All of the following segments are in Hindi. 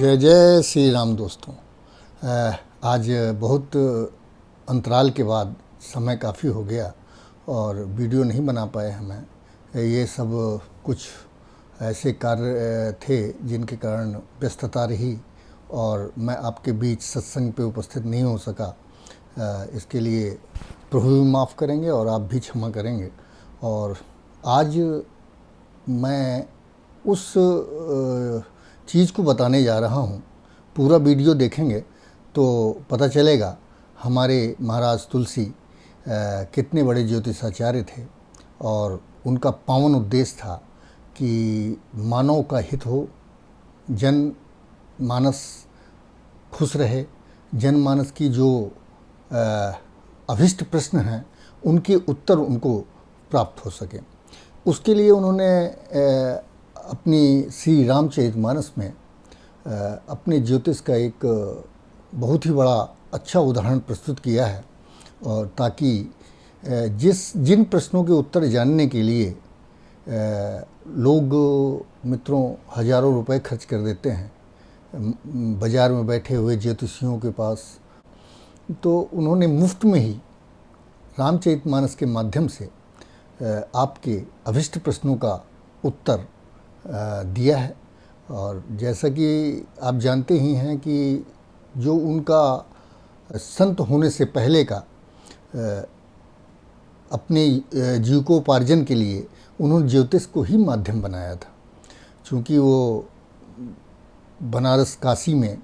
जय जय श्री राम दोस्तों। आज बहुत अंतराल के बाद समय काफ़ी हो गया और वीडियो नहीं बना पाए हमें। ये सब कुछ ऐसे कार्य थे जिनके कारण व्यस्तता रही और मैं आपके बीच सत्संग पे उपस्थित नहीं हो सका। इसके लिए प्रभु भी माफ़ करेंगे और आप भी क्षमा करेंगे। और आज मैं उस चीज़ को बताने जा रहा हूँ। पूरा वीडियो देखेंगे तो पता चलेगा हमारे महाराज तुलसी कितने बड़े ज्योतिषाचार्य थे और उनका पावन उद्देश्य था कि मानव का हित हो, जन मानस खुश रहे, जनमानस की जो अभिष्ट प्रश्न हैं उनके उत्तर उनको प्राप्त हो सके। उसके लिए उन्होंने अपनी श्री रामचरितमानस में अपने ज्योतिष का एक बहुत ही बड़ा अच्छा उदाहरण प्रस्तुत किया है। और ताकि जिन प्रश्नों के उत्तर जानने के लिए लोग मित्रों हज़ारों रुपए खर्च कर देते हैं बाज़ार में बैठे हुए ज्योतिषियों के पास, तो उन्होंने मुफ्त में ही रामचरितमानस के माध्यम से आपके अभिष्ट प्रश्नों का उत्तर दिया है। और जैसा कि आप जानते ही हैं कि जो उनका संत होने से पहले का अपने जीविकोपार्जन के लिए उन्होंने ज्योतिष को ही माध्यम बनाया था। चूँकि वो बनारस काशी में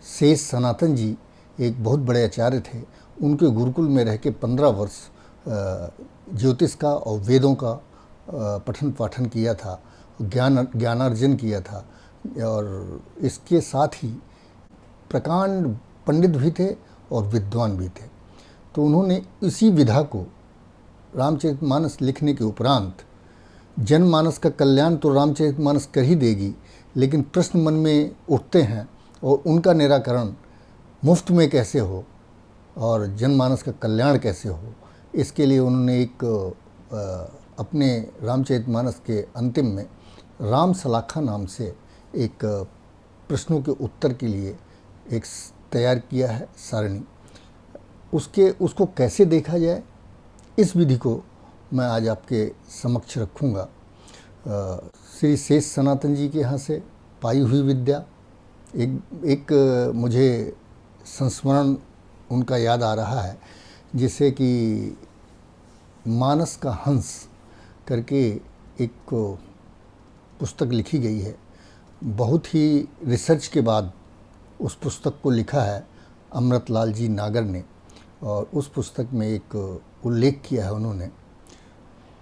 शेष सनातन जी एक बहुत बड़े आचार्य थे। उनके गुरुकुल में रह के 15 वर्ष ज्योतिष का और वेदों का पठन पाठन किया था, ज्ञानार्जन किया था। और इसके साथ ही प्रकांड पंडित भी थे और विद्वान भी थे। तो उन्होंने इसी विधा को रामचरितमानस लिखने के उपरांत जनमानस का कल्याण तो रामचरितमानस कर ही देगी, लेकिन प्रश्न मन में उठते हैं और उनका निराकरण मुफ्त में कैसे हो और जनमानस का कल्याण कैसे हो, इसके लिए उन्होंने एक अपने रामचरितमानस के अंतिम में राम सलाखा नाम से एक प्रश्नों के उत्तर के लिए एक तैयार किया है सारणी। उसको कैसे देखा जाए, इस विधि को मैं आज आपके समक्ष रखूँगा। श्री शेष सनातन जी के यहाँ से पाई हुई विद्या। एक मुझे संस्मरण उनका याद आ रहा है, जिसे कि मानस का हंस करके एक पुस्तक लिखी गई है। बहुत ही रिसर्च के बाद उस पुस्तक को लिखा है अमृतलाल जी नागर ने। और उस पुस्तक में एक उल्लेख किया है उन्होंने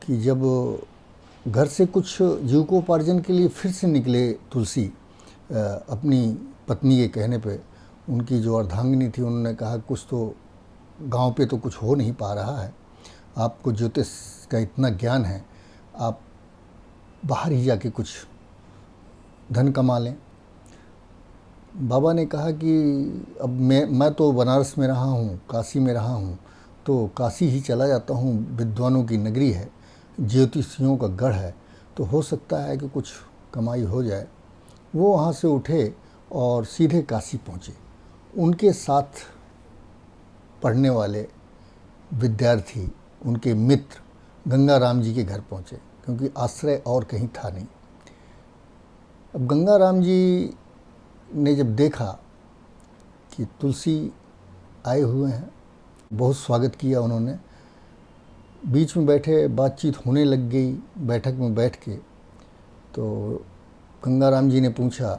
कि जब घर से कुछ जीविकोपार्जन के लिए फिर से निकले तुलसी, अपनी पत्नी के कहने पे, उनकी जो अर्धांगिनी थी, उन्होंने कहा कुछ तो गांव पे तो कुछ हो नहीं पा रहा है, आपको ज्योतिष का इतना ज्ञान है, आप बाहर ही जाके कुछ धन कमा लें। बाबा ने कहा कि अब मैं तो बनारस में रहा हूँ, काशी में रहा हूँ, तो काशी ही चला जाता हूँ। विद्वानों की नगरी है, ज्योतिषियों का गढ़ है, तो हो सकता है कि कुछ कमाई हो जाए। वो वहाँ से उठे और सीधे काशी पहुँचे। उनके साथ पढ़ने वाले विद्यार्थी, उनके मित्र गंगा राम जी के घर पहुँचे, क्योंकि आश्रय और कहीं था नहीं। अब गंगा राम जी ने जब देखा कि तुलसी आए हुए हैं, बहुत स्वागत किया उन्होंने। बीच में बैठे बातचीत होने लग गई बैठक में बैठ के। तो गंगा राम जी ने पूछा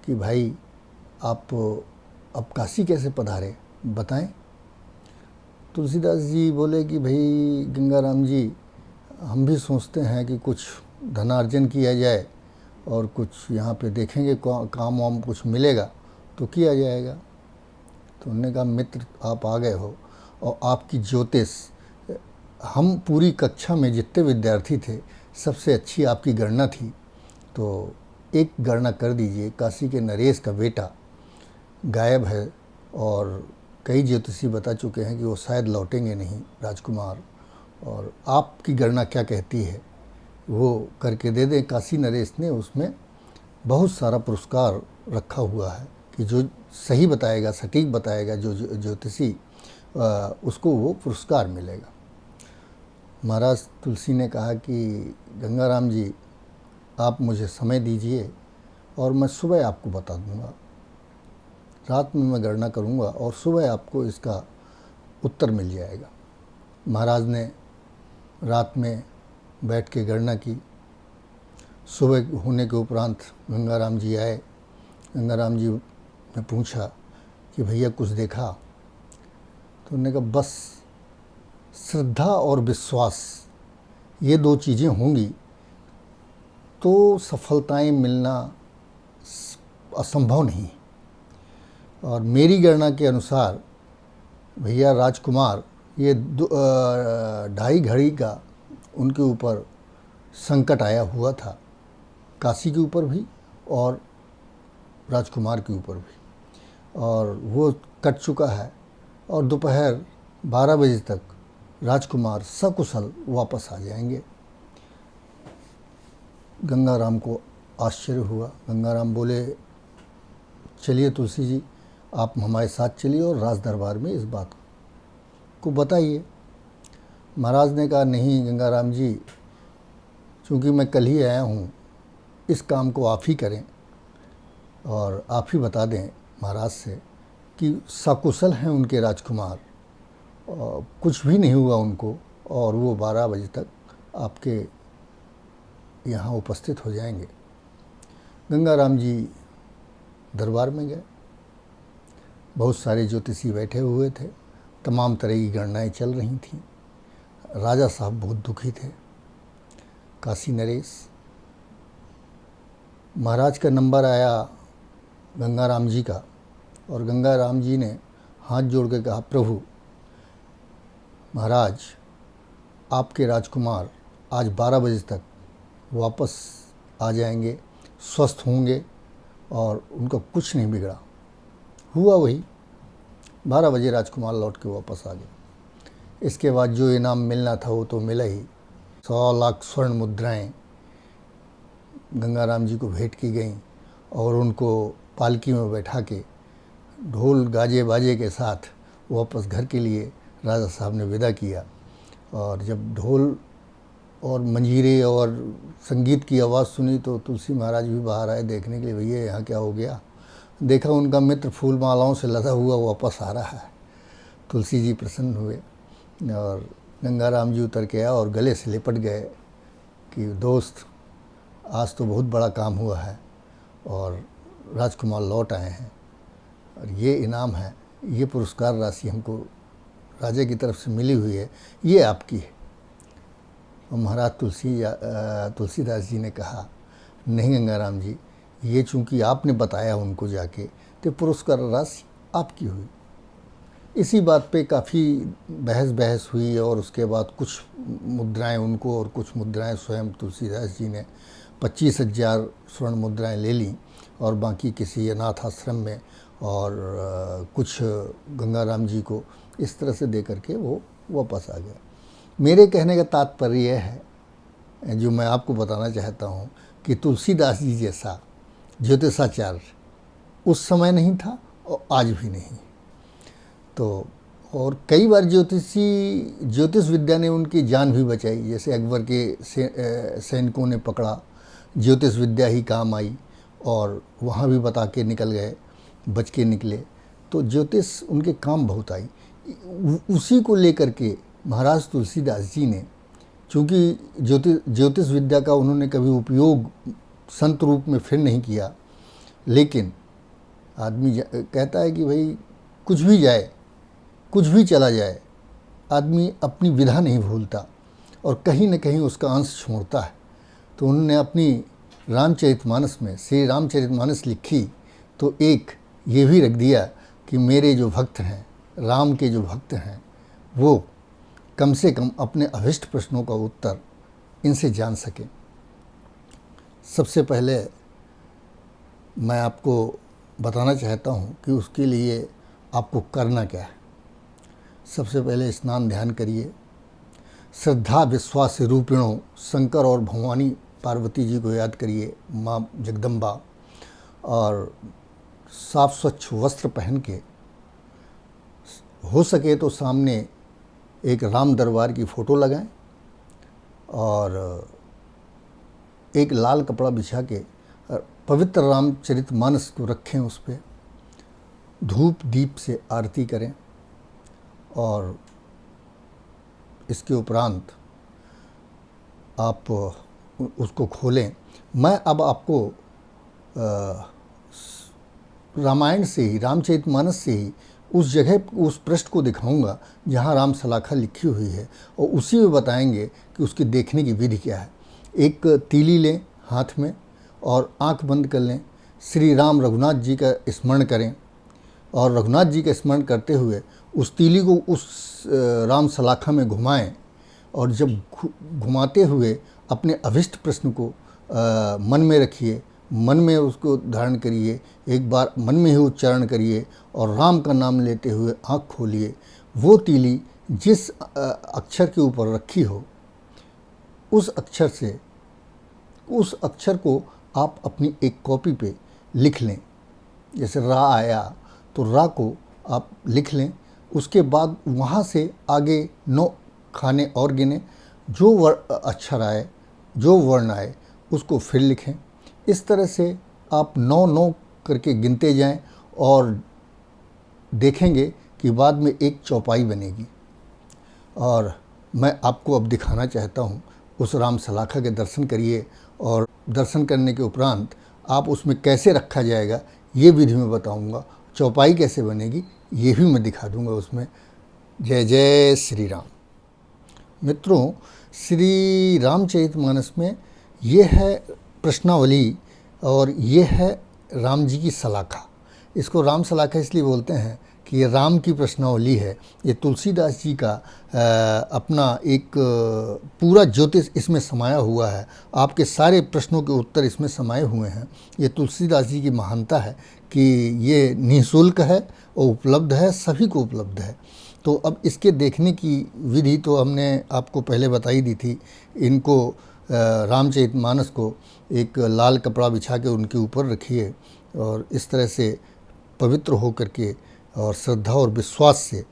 कि भाई आप अब काशी कैसे पधारे, बताएं। तुलसीदास जी बोले कि भाई गंगा राम जी, हम भी सोचते हैं कि कुछ धनार्जन किया जाए और कुछ यहाँ पे देखेंगे काम वाम कुछ मिलेगा तो किया जाएगा। तो उन्होंने कहा मित्र आप आ गए हो और आपकी ज्योतिष, हम पूरी कक्षा में जितने विद्यार्थी थे सबसे अच्छी आपकी गणना थी, तो एक गणना कर दीजिए। काशी के नरेश का बेटा गायब है और कई ज्योतिषी बता चुके हैं कि वो शायद लौटेंगे नहीं, राजकुमार, और आपकी गणना क्या कहती है वो करके दे दें। काशी नरेश ने उसमें बहुत सारा पुरस्कार रखा हुआ है कि जो सही बताएगा, सटीक बताएगा, जो ज्योतिषी उसको वो पुरस्कार मिलेगा। महाराज तुलसी ने कहा कि गंगाराम जी, आप मुझे समय दीजिए और मैं सुबह आपको बता दूंगा। रात में मैं गणना करूंगा और सुबह आपको इसका उत्तर मिल जाएगा। महाराज ने रात में बैठ के गणना की। सुबह होने के उपरांत गंगाराम जी आए। गंगाराम जी ने पूछा कि भैया कुछ देखा? तो उन्होंने कहा बस श्रद्धा और विश्वास, ये दो चीज़ें होंगी तो सफलताएं मिलना असंभव नहीं। और मेरी गणना के अनुसार भैया राजकुमार, ये 2.5 घड़ी का उनके ऊपर संकट आया हुआ था, काशी के ऊपर भी और राजकुमार के ऊपर भी, और वो कट चुका है और दोपहर 12 बजे तक राजकुमार सकुशल वापस आ जाएंगे। गंगाराम को आश्चर्य हुआ। गंगाराम बोले, चलिए तुलसी जी, आप हमारे साथ चलिए और राज दरबार में इस बात को बताइए। महाराज ने कहा, नहीं गंगाराम जी, चूँकि मैं कल ही आया हूँ, इस काम को आप ही करें और आप ही बता दें महाराज से कि सकुशल हैं उनके राजकुमार, कुछ भी नहीं हुआ उनको, और वो 12 बजे तक आपके यहाँ उपस्थित हो जाएंगे। गंगाराम जी दरबार में गए। बहुत सारे ज्योतिषी बैठे हुए थे, तमाम तरह की गणनाएं चल रही थीं। राजा साहब बहुत दुखी थे। काशी नरेश, महाराज का नंबर आया गंगाराम जी का, और गंगाराम जी ने हाथ जोड़ के कहा, प्रभु महाराज, आपके राजकुमार आज 12 बजे तक वापस आ जाएंगे, स्वस्थ होंगे और उनका कुछ नहीं बिगड़ा। हुआ वही, 12 बजे राजकुमार लौट के वापस आ गए। इसके बाद जो इनाम मिलना था वो तो मिला ही। 100 लाख स्वर्ण मुद्राएं गंगाराम जी को भेंट की गईं और उनको पालकी में बैठा के ढोल गाजे बाजे के साथ वापस घर के लिए राजा साहब ने विदा किया। और जब ढोल और मंजीरे और संगीत की आवाज़ सुनी तो तुलसी महाराज भी बाहर आए देखने के लिए, भैया यहाँ क्या हो गया। देखा उनका मित्र फूल मालाओं से लदा हुआ वापस आ रहा है। तुलसी जी प्रसन्न हुए और गंगाराम जी उतर के आए और गले से लिपट गए कि दोस्त, आज तो बहुत बड़ा काम हुआ है और राजकुमार लौट आए हैं, और ये इनाम है, ये पुरस्कार राशि हमको राजा की तरफ से मिली हुई है, ये आपकी है। और महाराज तुलसीदास जी ने कहा, नहीं गंगाराम जी, ये चूँकि आपने बताया उनको जाके, तो पुरस्कार राशि आपकी हुई। इसी बात पे काफ़ी बहस हुई और उसके बाद कुछ मुद्राएं उनको और कुछ मुद्राएं स्वयं तुलसीदास जी ने 25,000 स्वर्ण मुद्राएं ले लीं और बाकी किसी अनाथ आश्रम में और कुछ गंगाराम जी को इस तरह से दे करके वो वापस आ गया। मेरे कहने का तात्पर्य यह है, जो मैं आपको बताना चाहता हूँ, कि तुलसीदास जी जैसा ज्योतिषाचार्य उस समय नहीं था और आज भी नहीं। तो और कई बार ज्योतिष विद्या ने उनकी जान भी बचाई। जैसे अकबर के सैनिकों ने पकड़ा, ज्योतिष विद्या ही काम आई और वहाँ भी बता के निकल गए, बच के निकले। तो ज्योतिष उनके काम बहुत आई। उसी को लेकर के महाराज तुलसीदास जी ने, चूँकि ज्योतिष विद्या का उन्होंने कभी उपयोग संत रूप में फिर नहीं किया, लेकिन आदमी कहता है कि भाई कुछ भी जाए, कुछ भी चला जाए, आदमी अपनी विधा नहीं भूलता और कहीं न कहीं उसका अंश छोड़ता है। तो उन्होंने अपनी रामचरितमानस में श्री रामचरितमानस लिखी तो एक ये भी रख दिया कि मेरे जो भक्त हैं, राम के जो भक्त हैं, वो कम से कम अपने अभिष्ट प्रश्नों का उत्तर इनसे जान सकें। सबसे पहले मैं आपको बताना चाहता हूँ कि उसके लिए आपको करना क्या है। सबसे पहले स्नान ध्यान करिए, श्रद्धा विश्वास रूपिणों शंकर और भवानी पार्वती जी को याद करिए, माँ जगदम्बा, और साफ स्वच्छ वस्त्र पहन के, हो सके तो सामने एक राम दरबार की फ़ोटो लगाएं और एक लाल कपड़ा बिछा के पवित्र रामचरितमानस को रखें, उस पर धूप दीप से आरती करें और इसके उपरांत आप उसको खोलें। मैं अब आपको रामायण से ही, रामचरितमानस से ही उस जगह, उस पृष्ठ को दिखाऊंगा जहां राम सलाखा लिखी हुई है और उसी में बताएंगे कि उसके देखने की विधि क्या है। एक तीली लें हाथ में और आंख बंद कर लें, श्री राम रघुनाथ जी का स्मरण करें और रघुनाथ जी का स्मरण करते हुए उस तीली को उस राम सलाखा में घुमाएं और जब घुमाते हुए अपने अभिष्ट प्रश्न को मन में रखिए, मन में उसको धारण करिए, एक बार मन में ही उच्चारण करिए और राम का नाम लेते हुए आँख खोलिए। वो तीली जिस अक्षर के ऊपर रखी हो उस अक्षर को आप अपनी एक कॉपी पे लिख लें। जैसे रा आया तो रा को आप लिख लें। उसके बाद वहाँ से आगे 9 खाने और गिने, जो अक्षर आए, जो वर्ण आए उसको फिर लिखें। इस तरह से आप 9 करके गिनते जाएं और देखेंगे कि बाद में एक चौपाई बनेगी। और मैं आपको अब दिखाना चाहता हूँ, उस राम सलाखा के दर्शन करिए और दर्शन करने के उपरांत आप उसमें कैसे रखा जाएगा ये विधि में बताऊँगा। चौपाई कैसे बनेगी ये भी मैं दिखा दूँगा उसमें। जय जय श्री राम। मित्रों, श्री रामचरितमानस में ये है प्रश्नावली और ये है राम जी की सलाखा। इसको राम सलाखा इसलिए बोलते हैं कि ये राम की प्रश्नावली है। ये तुलसीदास जी का अपना एक पूरा ज्योतिष इसमें समाया हुआ है। आपके सारे प्रश्नों के उत्तर इसमें समाये हुए हैं। ये तुलसीदास जी की महानता है कि ये निःशुल्क है और उपलब्ध है, सभी को उपलब्ध है। तो अब इसके देखने की विधि तो हमने आपको पहले बताई दी थी। इनको रामचरितमानस को एक लाल कपड़ा बिछा के उनके ऊपर रखिए और इस तरह से पवित्र हो करके और श्रद्धा और विश्वास से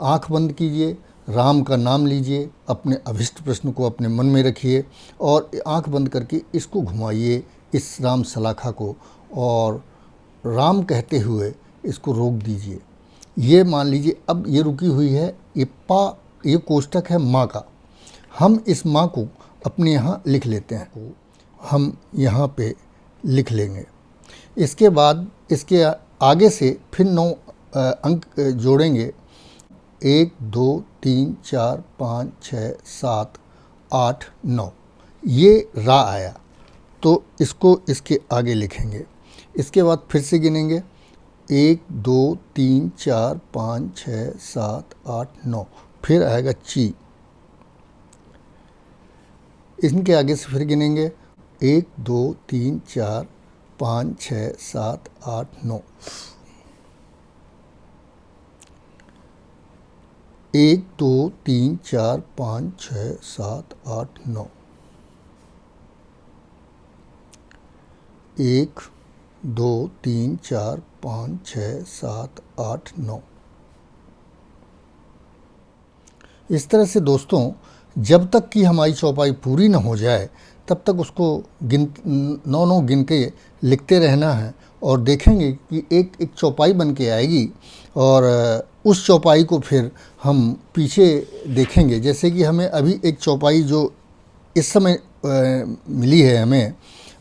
आंख बंद कीजिए, राम का नाम लीजिए, अपने अभिष्ट प्रश्न को अपने मन में रखिए और आंख बंद करके इसको घुमाइए, इस राम सलाखा को, और राम कहते हुए इसको रोक दीजिए। ये मान लीजिए अब ये रुकी हुई है, ये कोष्टक है माँ का। हम इस माँ को अपने यहाँ लिख लेते हैं, हम यहाँ पे लिख लेंगे। इसके बाद इसके आगे से फिर 9 अंक जोड़ेंगे। 1 2 3 4 5 6 7 8 9। ये रा आया तो इसको इसके आगे लिखेंगे। इसके बाद फिर से गिनेंगे 1 2 3 4 5 6 7 8 9। फिर आएगा ची। इनके आगे से फिर गिनेंगे 1 2 3 4 5 6 7 8 9। 1 2 3 4 5 6 7 8 9। 1 2 3 4 5 6 7 8 9। इस तरह से दोस्तों, जब तक कि हमारी चौपाई पूरी न हो जाए तब तक उसको 9 गिन के लिखते रहना है और देखेंगे कि एक चौपाई बन के आएगी और उस चौपाई को फिर हम पीछे देखेंगे। जैसे कि हमें अभी एक चौपाई जो इस समय मिली है हमें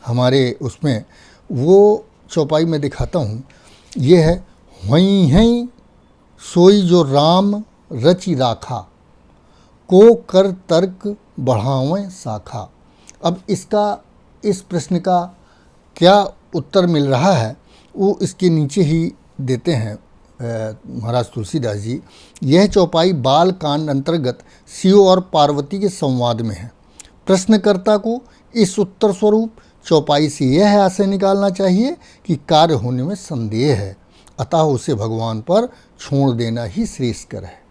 हमारे उसमें, वो चौपाई मैं दिखाता हूँ। ये है वहीं हैं सोई जो राम रचि राखा, को कर तर्क बढ़ावें शाखा। अब इस प्रश्न का क्या उत्तर मिल रहा है वो इसके नीचे ही देते हैं महाराज तुलसीदास जी। यह चौपाई बाल कांड अंतर्गत शिव और पार्वती के संवाद में है। प्रश्नकर्ता को इस उत्तर स्वरूप चौपाई से यह आशय निकालना चाहिए कि कार्य होने में संदेह है, अतः उसे भगवान पर छोड़ देना ही श्रेष्ठकर है।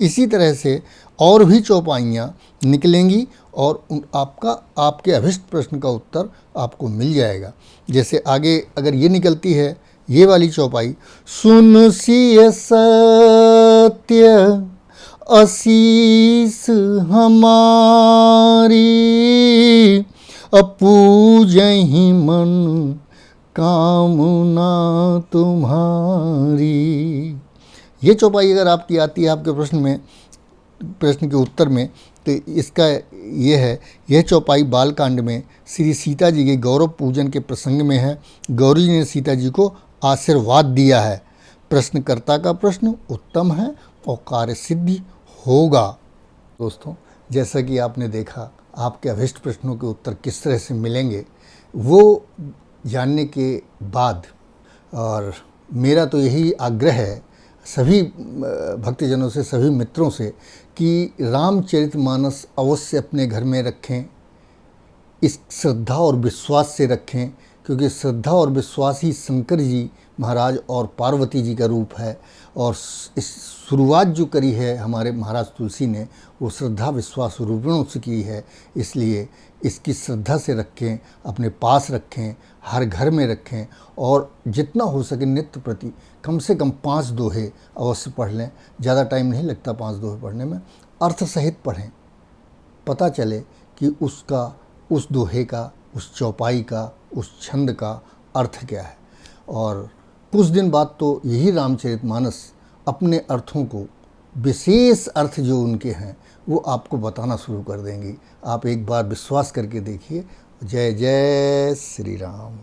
इसी तरह से और भी चौपाइयाँ निकलेंगी और आपके अभिष्ट प्रश्न का उत्तर आपको मिल जाएगा। जैसे आगे अगर ये निकलती है, ये वाली चौपाई, सुन सिय सत्य असीस हमारी, अपूजहि मन कामना तुम्हारी। ये चौपाई अगर आपकी आती है आपके प्रश्न के उत्तर में, तो इसका ये है, यह चौपाई बालकांड में श्री सीता जी के गौरव पूजन के प्रसंग में है। गौरी जी ने सीता जी को आशीर्वाद दिया है। प्रश्नकर्ता का प्रश्न उत्तम है और कार्य सिद्धि होगा। दोस्तों, जैसा कि आपने देखा, आपके अभिष्ट प्रश्नों के उत्तर किस तरह से मिलेंगे वो जानने के बाद, और मेरा तो यही आग्रह है सभी भक्तजनों से, सभी मित्रों से, कि रामचरितमानस अवश्य अपने घर में रखें, इस श्रद्धा और विश्वास से रखें, क्योंकि श्रद्धा और विश्वास ही शंकर जी महाराज और पार्वती जी का रूप है। और इस शुरुआत जो करी है हमारे महाराज तुलसी ने, वो श्रद्धा विश्वास रूपिणों से की है। इसलिए इसकी श्रद्धा से रखें, अपने पास रखें, हर घर में रखें, और जितना हो सके नित्य प्रति कम से कम 5 दोहे अवश्य पढ़ लें। ज़्यादा टाइम नहीं लगता 5 दोहे पढ़ने में। अर्थ सहित पढ़ें, पता चले कि उस दोहे का, उस चौपाई का, उस छंद का अर्थ क्या है। और कुछ दिन बाद तो यही रामचरितमानस अपने अर्थों को, विशेष अर्थ जो उनके हैं, वो आपको बताना शुरू कर देंगी। आप एक बार विश्वास करके देखिए। जय जय श्री राम।